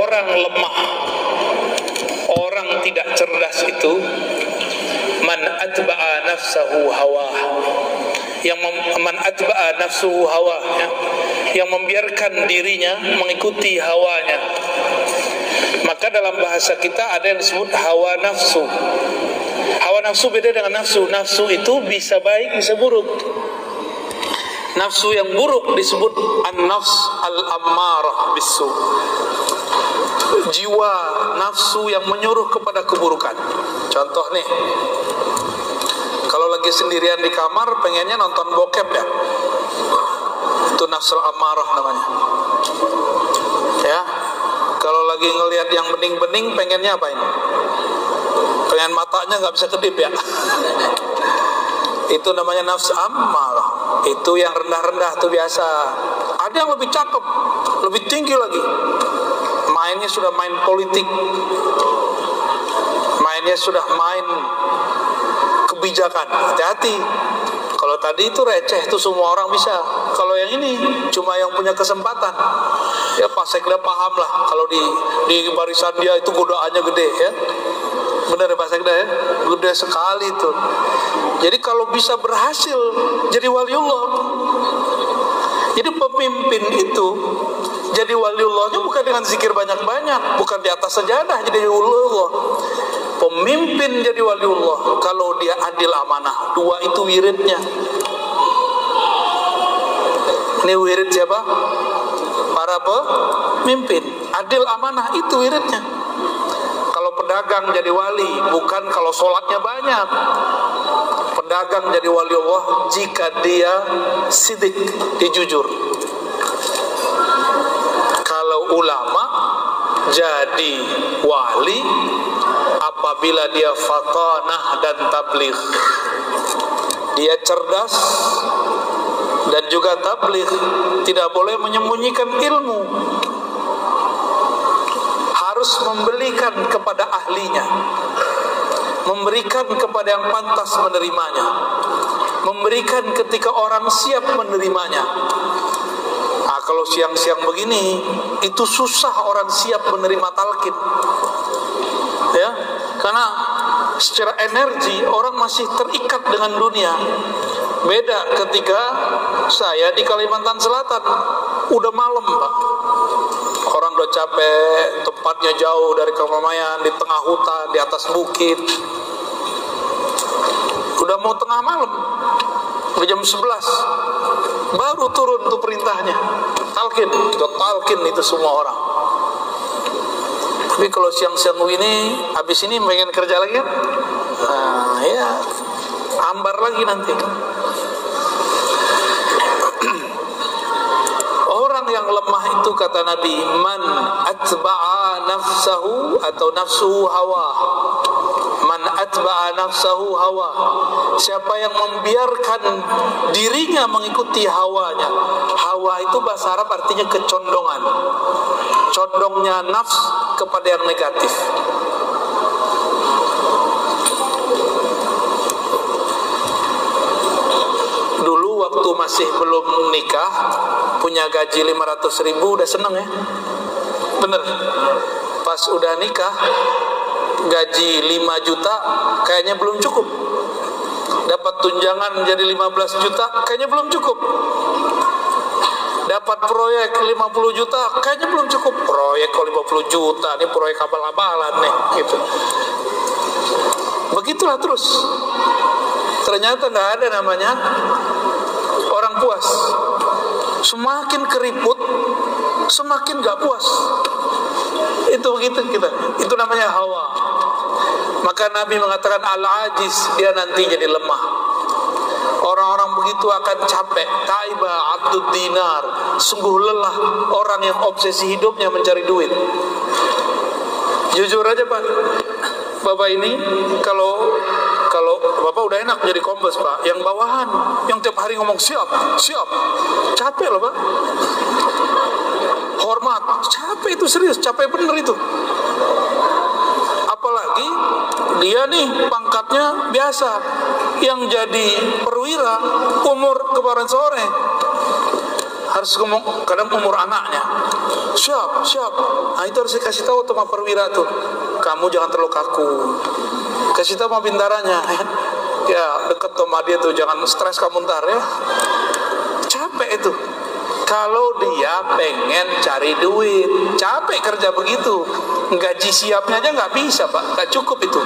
orang lemah, orang tidak cerdas itu man atba'a nafsahu hawa, man atba'a nafsuhu hawa, ya, yang membiarkan dirinya mengikuti hawanya. Maka dalam bahasa kita ada yang disebut hawa nafsu. Hawa nafsu beda dengan nafsu. Nafsu itu bisa baik, bisa buruk. Nafsu yang buruk disebut an-nafs al-ammarah bisu, jiwa nafsu yang menyuruh kepada keburukan. Contoh nih, kalau lagi sendirian di kamar pengennya nonton bokep ya, itu nafsul amarah namanya. Ya, kalau lagi ngelihat yang bening-bening pengennya apa ini? Pengen matanya nggak bisa kedip ya. Itu namanya nafsu amarah. Itu yang rendah-rendah tuh biasa. Ada yang lebih cakep, lebih tinggi lagi. Mainnya sudah main politik, mainnya sudah main kebijakan. Hati-hati. Kalau tadi itu receh, itu semua orang bisa. Kalau yang ini cuma yang punya kesempatan. Ya Pak Sekda paham lah. Kalau di barisan dia itu godaannya gede ya. Benar ya Pak Sekda ya? Gede sekali itu. Jadi kalau bisa berhasil jadi waliullah. Jadi pemimpin itu jadi waliullahnya bukan dengan zikir banyak-banyak, bukan di atas sajadah jadi waliullah. Pemimpin jadi waliullah kalau dia adil amanah. Dua itu wiridnya. Ini wirid siapa? Para pemimpin. Adil amanah itu wiridnya. Kalau pedagang jadi wali, bukan kalau sholatnya banyak. Pedagang jadi wali Allah jika dia sidik, dia jujur. Kalau ulama jadi wali apabila dia fatanah dan tabligh, dia cerdas dan juga tabligh, tidak boleh menyembunyikan ilmu, harus membelikan kepada ahlinya, memberikan kepada yang pantas menerimanya, memberikan ketika orang siap menerimanya. Kalau siang-siang begini itu susah orang siap menerima talqin, ya, karena secara energi orang masih terikat dengan dunia. Beda ketika saya di Kalimantan Selatan, udah malam Pak, orang udah capek, tempatnya jauh dari keramaian, di tengah hutan, di atas bukit, udah mau tengah malam, udah jam 11, baru turun tuh perintahnya, talqin itu semua orang. Tapi kalau siang-siang ini, habis ini pengen kerja lagi kan? Nah ya, ambar lagi nanti. Orang yang lemah itu kata Nabi, man atba'a nafsahu atau nafsuhu hawa. Man atba'a nafsahu hawa. Siapa yang membiarkan dirinya mengikuti hawanya. Hawa itu bahasa Arab artinya kecondongan. Condongnya nafs kepada yang negatif. Dulu waktu masih belum nikah, punya gaji 500.000 udah seneng ya. Bener. Pas udah nikah, gaji 5 juta kayaknya belum cukup. Dapat tunjangan menjadi 15 juta kayaknya belum cukup. Dapat proyek 50 juta kayaknya belum cukup. Proyek kok 50 juta, ini proyek abal-abalan nih gitu. Begitulah terus. Ternyata nggak ada namanya orang puas. Semakin keriput, semakin nggak puas. Itu begitu kita. Itu namanya hawa. Maka Nabi mengatakan al-ajiz, dia nanti jadi lemah. Orang-orang begitu akan capek. Taiba abdud dinar, sungguh lelah orang yang obsesi hidupnya mencari duit. Jujur aja Pak, Bapak ini kalau Bapak udah enak jadi kombes Pak, yang bawahan, yang tiap hari ngomong siap, capek loh Pak. Hormat, capek itu, serius, capek bener itu. Apalagi dia nih pangkatnya biasa, yang jadi perwira umur kemarin sore. harus ngomong, kadang umur anaknya, siap. Nah itu harus dikasih tahu sama perwira tuh, kamu jangan terlalu kaku. Kasih tahu sama bintaranya, ya deket sama dia tuh, jangan stres kamu ntar ya. Capek itu. Kalau dia pengen cari duit, capek kerja begitu, gaji siapnya aja nggak bisa Pak, nggak cukup itu.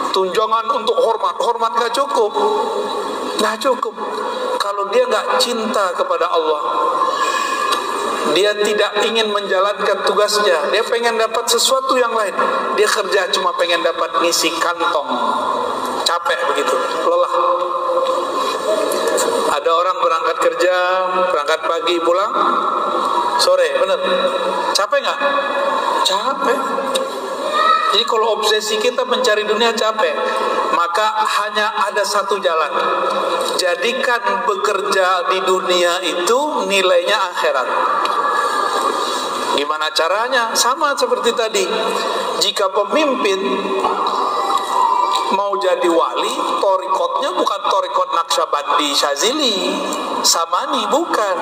Tunjangan untuk hormat nggak cukup. Kalau dia nggak cinta kepada Allah, dia tidak ingin menjalankan tugasnya, dia pengen dapat sesuatu yang lain, dia kerja cuma pengen dapat ngisi kantong, capek begitu, lelah. Ada orang berangkat kerja, berangkat pagi pulang sore, bener? Capek nggak? Capek. Jadi kalau obsesi kita mencari dunia capek, maka hanya ada satu jalan. Jadikan bekerja di dunia itu nilainya akhirat. Gimana caranya? Sama seperti tadi. Jika pemimpin mau jadi wali, torikotnya bukan torikot Naqsyabandi Syazili Samani, bukan.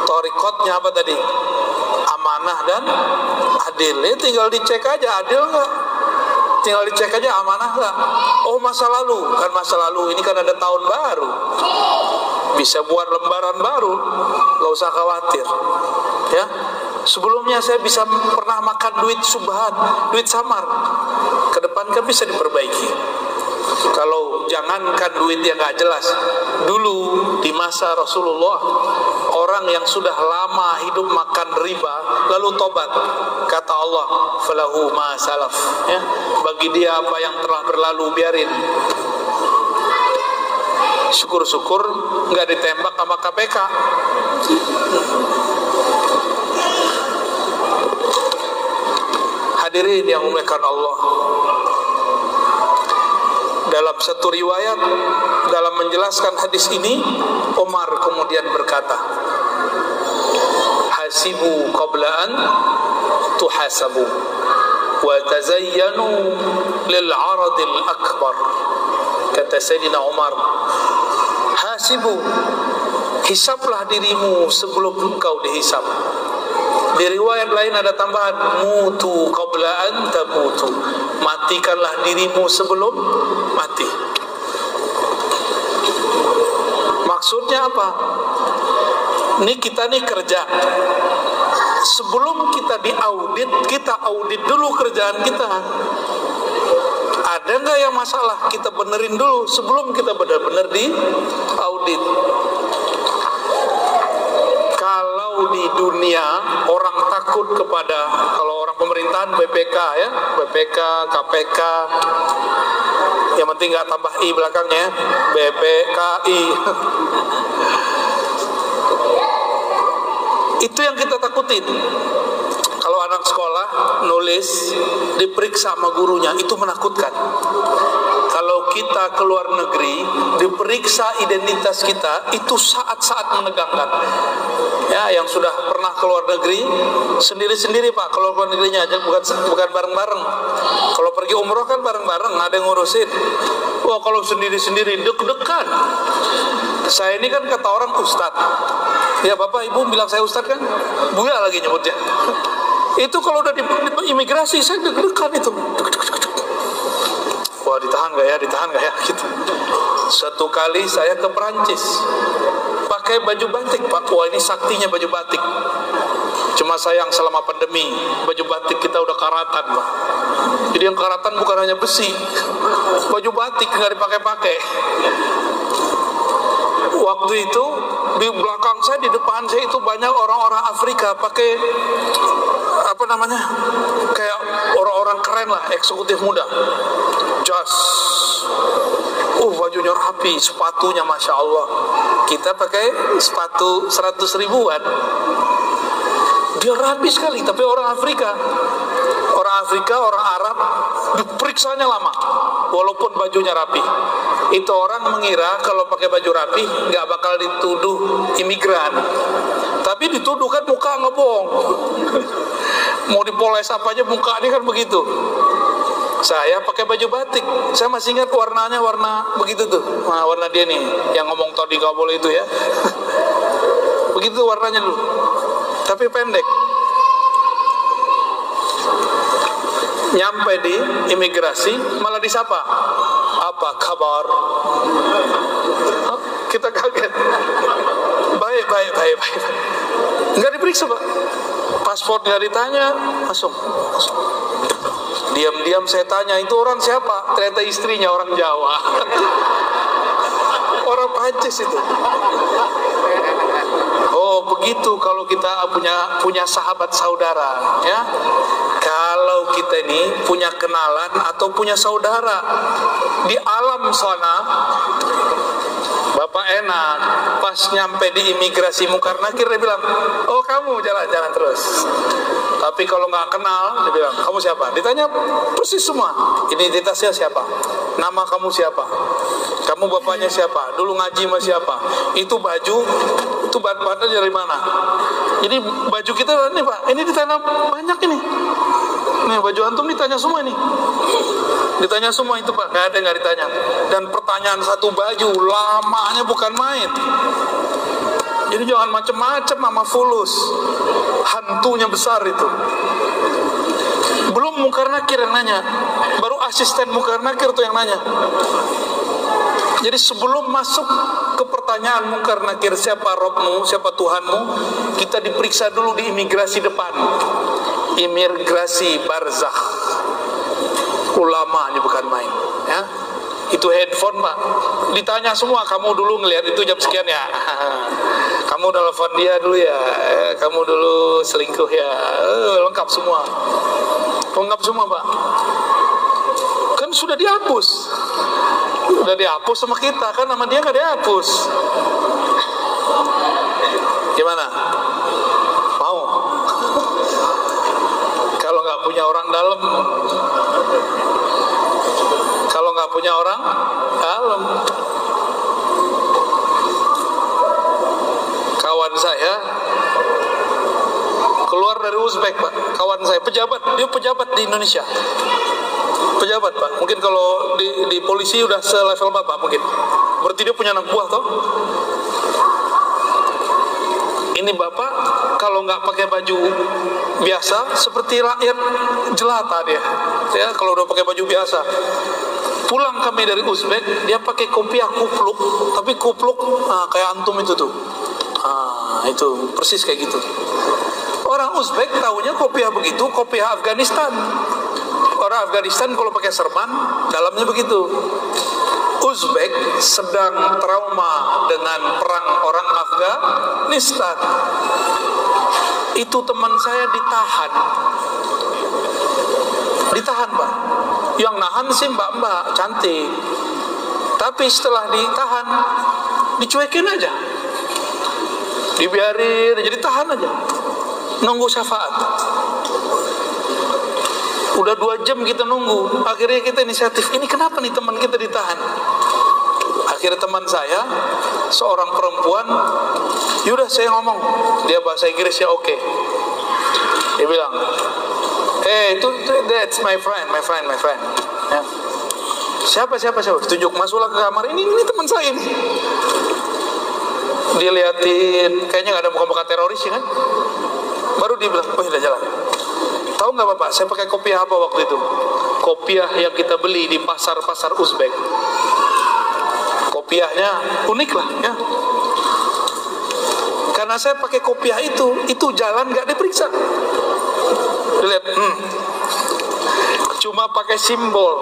Torikotnya apa tadi? Amanah dan adil. Tinggal dicek aja adil nggak, tinggal dicek aja amanah nggak. Oh masa lalu, kan masa lalu, ini kan ada tahun baru, bisa buat lembaran baru, nggak usah khawatir ya. Sebelumnya saya bisa pernah makan duit subhan, duit samar, ke depan kan bisa diperbaiki. Kalau jangankan duit yang gak jelas, dulu di masa Rasulullah, orang yang sudah lama hidup makan riba lalu tobat, kata Allah, falahu ma salaf, ya, bagi dia apa yang telah berlalu biarin. Syukur-syukur nggak ditembak sama KPK. Hadirin yang dimuliakan Allah, dalam satu riwayat dalam menjelaskan hadis ini, Umar kemudian berkata, hasibu qabla an tuhasabu wa tazayyanu lil 'aradil akbar. Kata Sayyidina Umar, hasibu, hisablah dirimu sebelum engkau dihisab. Di riwayat lain ada tambahan, mutu qabla an tamutu, matikanlah dirimu sebelum mati. Maksudnya apa? Ini kita nih kerja, sebelum kita diaudit, kita audit dulu kerjaan kita. Ada nggak yang masalah? Kita benerin dulu sebelum kita benar-benar diaudit. Kalau di dunia orang takut kepada, kalau orang pemerintahan BPK ya, BPK, KPK, yang penting nggak tambah I belakangnya, BPKI. Itu yang kita takutin. Kalau anak sekolah nulis diperiksa sama gurunya, itu menakutkan. Kalau kita ke luar negeri diperiksa identitas kita, itu saat-saat menegangkan. Ya, yang sudah pernah ke luar negeri sendiri-sendiri Pak, kalau luar negerinya aja, bukan bareng-bareng. Kalau pergi umroh kan bareng-bareng, ada yang ngurusin. Wah, kalau sendiri-sendiri deg-degan. Saya ini kan kata orang ustad. Ya Bapak Ibu bilang saya ustad kan? Buya lagi nyebutnya. Itu kalau udah di imigrasi saya deg-degan itu. Wah, ditahan gak ya gitu. Suatu kali saya ke Perancis, pakai baju batik Pak. Wah, ini saktinya baju batik. Cuma sayang selama pandemi baju batik kita udah karatan Pak. Jadi yang karatan bukan hanya besi, baju batik nggak dipakai-pakai. Waktu itu di belakang saya, di depan saya itu banyak orang-orang Afrika pakai apa namanya, kayak orang-orang keren lah, eksekutif muda, jas, bajunya rapi, sepatunya masya Allah. Kita pakai sepatu 100 ribuan, dia rapi sekali. Tapi orang Afrika, orang Arab diperiksanya lama, walaupun bajunya rapi. Itu orang mengira kalau pakai baju rapi nggak bakal dituduh imigran, tapi dituduh kan muka nggak bohong. Mau dipoles apa aja muka ini kan begitu. Saya pakai baju batik, saya masih ingat warnanya, warna begitu tuh. Nah, warna dia nih yang ngomong tadi nggak boleh itu ya. begitu warnanya dulu, tapi pendek. Nyampe di imigrasi malah disapa, apa kabar? Kita kaget. Baik. Nggak diperiksa Pak, paspor nggak ditanya, langsung. Diam-diam saya tanya, itu orang siapa? Ternyata istrinya orang Jawa. Orang Prancis itu. Oh begitu kalau kita punya sahabat saudara, ya. Kalau kita ini punya kenalan atau punya saudara di alam sana, Bapak enak. Pas nyampe di imigrasi Mungkar Nakir dia bilang, oh kamu jalan-jalan terus. Tapi kalau nggak kenal, dia bilang, kamu siapa? Ditanya persis semua. Identitasnya siapa? Nama kamu siapa? Kamu bapaknya siapa? Dulu ngaji sama siapa? Itu baju, itu bahan-bahannya dari mana? Jadi baju kita ini Pak, ini ditanya banyak ini. Nih baju antum ditanya semua ini. Ditanya semua itu Pak, nggak ada yang nggak ditanya. Dan pertanyaan satu baju lamanya bukan main. Jadi jangan macem-macem sama fulus. Hantunya besar itu. Belum Mungkar Nakir yang nanya, baru asisten Mungkar Nakir tuh yang nanya. Jadi sebelum masuk ke pertanyaan Mungkar Nakir, siapa Robmu, siapa Tuhanmu, kita diperiksa dulu di imigrasi depan. Imigrasi barzakh. Ulama ini bukan main, ya. Itu handphone Pak, ditanya semua, kamu dulu ngelihat itu jam sekian ya, kamu telepon dia dulu ya, kamu dulu selingkuh ya, lengkap semua Pak. Kan sudah dihapus sama kita, kan nama dia nggak dihapus. Gimana? Mau? Kalau nggak punya orang dalam, kawan saya keluar dari Uzbek Pak, kawan saya dia pejabat di Indonesia, pejabat Pak, mungkin kalau di polisi udah selevel Bapak mungkin, berarti dia punya anak buah toh. Ini Bapak kalau nggak pakai baju biasa seperti rakyat jelata dia, ya kalau udah pakai baju biasa. Pulang kami dari Uzbek, dia pakai kopiah kupluk, tapi kupluk kayak antum itu tuh, itu persis kayak gitu. Orang Uzbek tahunya kopiah begitu, kopiah Afghanistan. Orang Afghanistan kalau pakai serban, dalamnya begitu. Uzbek sedang trauma dengan perang orang Afghanistan. Itu teman saya ditahan Pak. Yang nahan sih mbak-mbak cantik, tapi setelah ditahan dicuekin aja, dibiarin, jadi tahan aja, nunggu syafaat. Udah 2 jam kita nunggu, akhirnya kita inisiatif, ini kenapa nih teman kita ditahan? Akhirnya teman saya, seorang perempuan, yaudah saya ngomong, dia bahasa Inggrisnya oke. Dia bilang, that's my friend. Ya. Siapa? Tunjuk, masuklah ke kamar. Ini teman saya nih. Dia liatin, kayaknya nggak ada muka-muka teroris ya kan? Baru dia bilang, oh udah jalan. Tahu nggak Bapak, saya pakai kopiah apa waktu itu? Kopiah yang kita beli di pasar-pasar Uzbek. Kopiahnya unik lah, ya. Karena saya pakai kopiah itu jalan nggak diperiksa. Dilihat, cuma pakai simbol.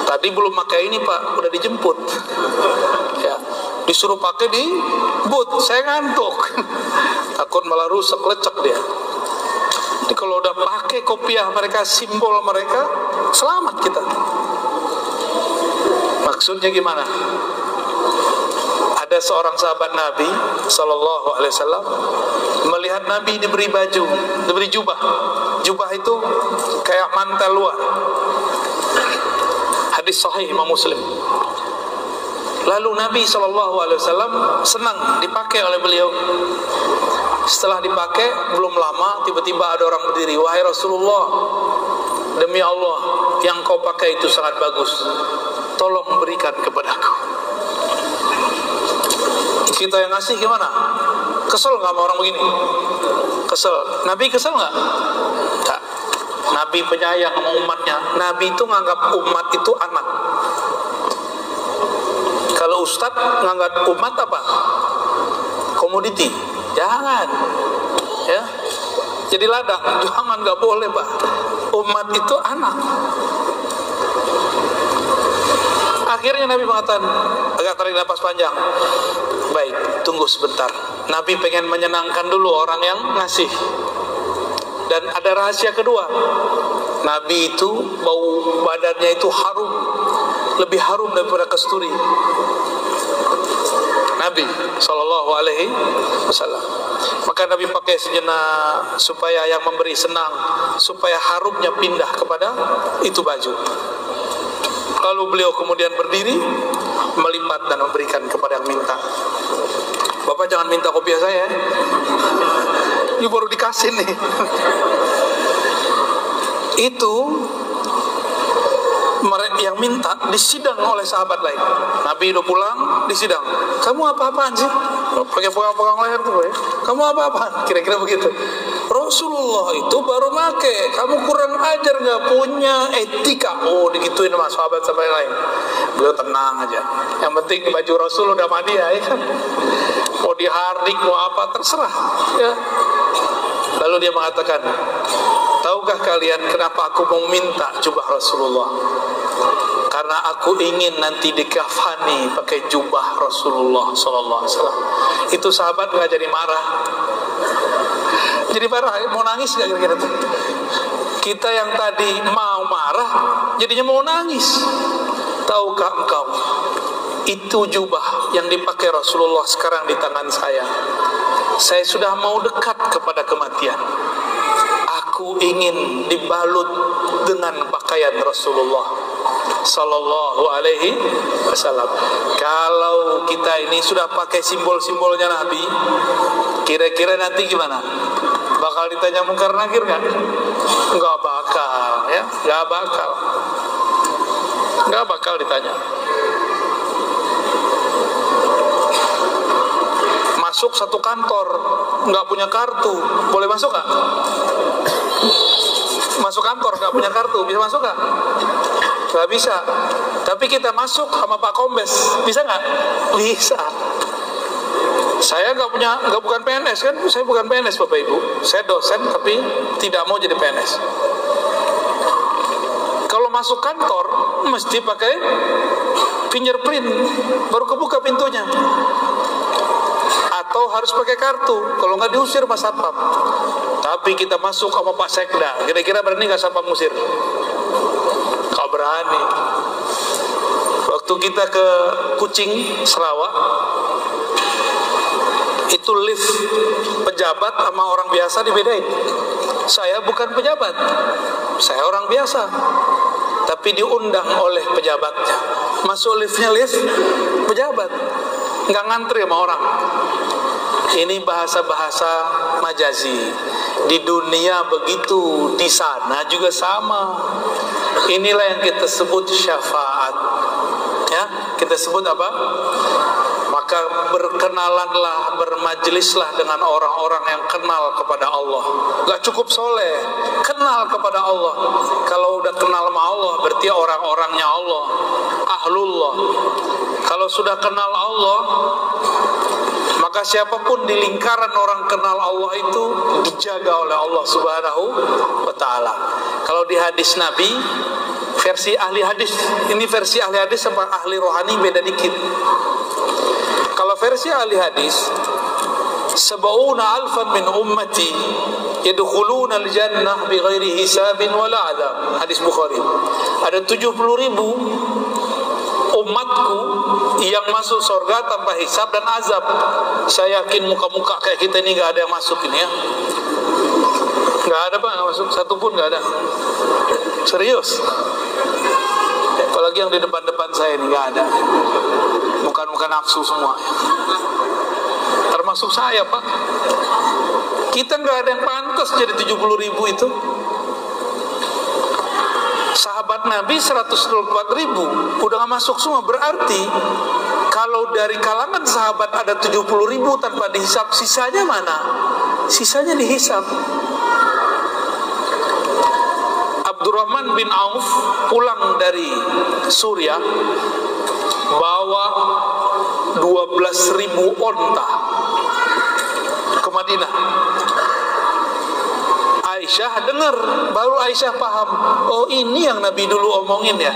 Tadi belum pakai ini Pak, udah dijemput. Ya, disuruh pakai di boot, saya ngantuk. Takut malah rusak, lecek dia. Jadi kalau udah pakai kopiah mereka, simbol mereka, selamat kita. Maksudnya gimana? Ada seorang sahabat Nabi Sallallahu Alaihi Wasallam melihat Nabi diberi baju, diberi jubah. Jubah itu kayak mantel luar. Hadis sahih Imam Muslim. Lalu Nabi Sallallahu Alaihi Wasallam senang dipakai oleh beliau. Setelah dipakai belum lama tiba-tiba ada orang berdiri, wahai Rasulullah, demi Allah yang kau pakai itu sangat bagus, tolong berikan kepadaku. Kita yang ngasih gimana? Kesel nggak sama orang begini? Kesel. Nabi kesel nggak? Nggak. Nabi penyayang sama umatnya. Nabi itu nganggap umat itu anak. Kalau ustadz nganggap umat apa? Komoditi. Jangan, ya. Jadi ladang. Jangan, nggak boleh, Pak. Umat itu anak. Akhirnya Nabi mengatakan, agak tarik napas panjang. Baik, tunggu sebentar. Nabi pengen menyenangkan dulu orang yang ngasih. Dan ada rahasia kedua. Nabi itu bau badannya itu harum, lebih harum daripada kasturi. Nabi Sallallahu Alaihi Wasallam. Maka Nabi pakai sejenak supaya yang memberi senang, supaya harumnya pindah kepada itu baju. Lalu beliau kemudian berdiri, melipat dan memberikan kepada yang minta. Bapak jangan minta kopiah saya, ini baru dikasih nih. Itu mereka yang minta disidang oleh sahabat lain. Nabi udah pulang, disidang. Kamu apa-apaan sih? Pakai pegang-pegang leher tuh, ya. Kamu apa-apaan? Kira-kira begitu. Rasulullah itu baru make. Kamu kurang ajar, nggak punya etika. Oh, digituin sama sahabat sampai lain. Beliau tenang aja. Yang penting baju Rasul udah mandi ya kan. Mau dihardik, mau apa terserah. Ya. Lalu dia mengatakan, tahukah kalian kenapa aku mau minta jubah Rasulullah? Karena aku ingin nanti dikafani pakai jubah Rasulullah Sallallahu Alaihi Wasallam. Itu sahabat nggak jadi marah. Jadi marah, mau nangis nggak kira-kira tuh? Kita yang tadi mau marah, jadinya mau nangis. Tahukah engkau? Itu jubah yang dipakai Rasulullah sekarang di tangan saya. Saya sudah mau dekat kepada kematian. Aku ingin dibalut dengan pakaian Rasulullah Sallallahu Alaihi Wasallam. Kalau kita ini sudah pakai simbol-simbolnya Nabi, kira-kira nanti gimana? Bakal ditanya mungkar nakir nggak? Nggak bakal, ya, nggak bakal ditanya. Masuk satu kantor, nggak punya kartu, boleh masuk nggak? Masuk kantor nggak punya kartu, bisa masuk nggak? Nggak bisa. Tapi kita masuk sama Pak Kombes, bisa nggak? Bisa. Saya bukan PNS kan? Saya bukan PNS Bapak Ibu. Saya dosen tapi tidak mau jadi PNS. Kalau masuk kantor mesti pakai fingerprint, baru kebuka pintunya. Atau harus pakai kartu, kalau nggak diusir Mas Satpam. Tapi kita masuk sama Pak Sekda, kira-kira berani nggak Satpam musir? Kau berani. Waktu kita ke Kucing, Sarawak, itu lift pejabat sama orang biasa dibedain. Saya bukan pejabat, saya orang biasa, tapi diundang oleh pejabatnya. Masuk liftnya lift pejabat, nggak ngantri sama orang. Ini bahasa-bahasa majazi. Di dunia begitu, di sana juga sama. Inilah yang kita sebut syafaat. Ya, kita sebut apa? Maka berkenalanlah, bermajlislah dengan orang-orang yang kenal kepada Allah. Gak cukup soleh, kenal kepada Allah. Kalau udah kenal sama Allah, berarti orang-orangnya Allah, ahlullah. Kalau sudah kenal Allah, maka siapapun di lingkaran orang kenal Allah itu dijaga oleh Allah Subhanahu wa Ta'ala. Kalau di hadis Nabi, versi ahli hadis, ini versi ahli hadis sama ahli rohani beda dikit. Kalau versi ahli hadis, 70,000 min ummati yadkhuluna al-jannah bighairi hisabin wala adab. Hadis Bukhari. Ada 70,000 umatku yang masuk surga tanpa hisab dan azab. Saya yakin muka-muka kayak kita ini gak ada yang masuk ini ya. Gak ada Pak, gak masuk satu pun gak ada. Serius. Apalagi yang di depan-depan saya ini gak ada. Bukan nafsu semua. Termasuk saya Pak. Kita gak ada yang pantas jadi 70,000 itu. Sahabat Nabi 124,000 udah gak masuk semua. Berarti Kalau dari kalangan sahabat ada 70.000 tanpa dihisap, sisanya mana? Sisanya dihisap. Abdurrahman bin Auf pulang dari Suriah bawa 12.000 onta ke Madinah. Aisyah dengar, baru Aisyah paham, oh ini yang Nabi dulu omongin ya.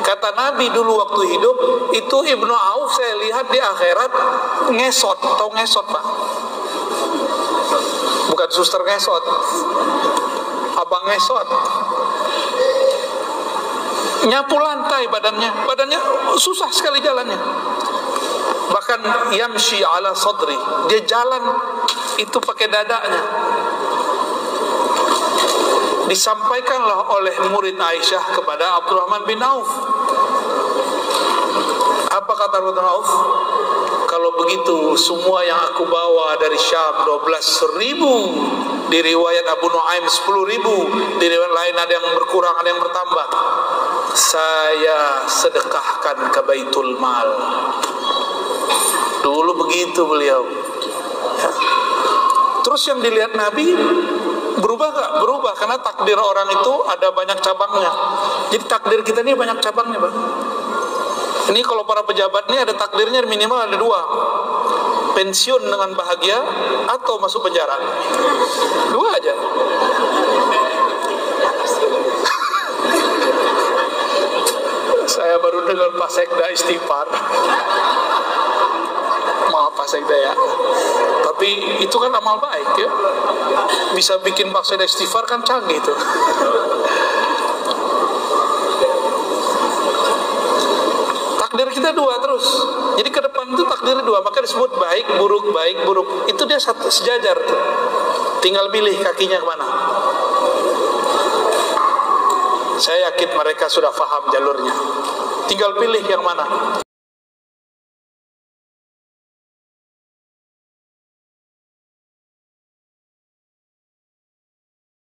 Kata Nabi dulu waktu hidup, itu Ibnu Auf saya lihat di akhirat ngesot. Tahu ngesot, Pak? Bukan suster ngesot, abang ngesot. Nyapu lantai badannya susah sekali jalannya. Bahkan yamshi ala sadri, dia jalan itu pakai dadanya. Disampaikanlah oleh murid Aisyah kepada Abdurrahman bin Auf. Apa kata Abdurrahman bin Auf? Kalau begitu semua yang aku bawa dari Syam 12.000, di riwayat Abu Nuaim 10.000, di riwayat lain ada yang berkurang, ada yang bertambah, saya sedekahkan ke Baitul Mal. Dulu begitu beliau. Terus yang dilihat Nabi berubah gak? Berubah, karena takdir orang itu ada banyak cabangnya. Jadi takdir kita ini banyak cabangnya, Bang. Ini kalau para pejabat ini ada takdirnya minimal ada 2. Pensiun dengan bahagia atau masuk penjara. 2 aja. Saya baru dengar Pak Sekda istighfar. Maaf Pak Sekda ya, tapi itu kan amal baik ya. Bisa bikin Pak Sekda istighfar kan canggih itu. Takdir kita 2 terus. Jadi ke depan itu takdir 2, maka disebut baik buruk. Itu dia satu sejajar tuh. Tinggal pilih kakinya kemana. Saya yakin mereka sudah paham jalurnya. Tinggal pilih yang mana.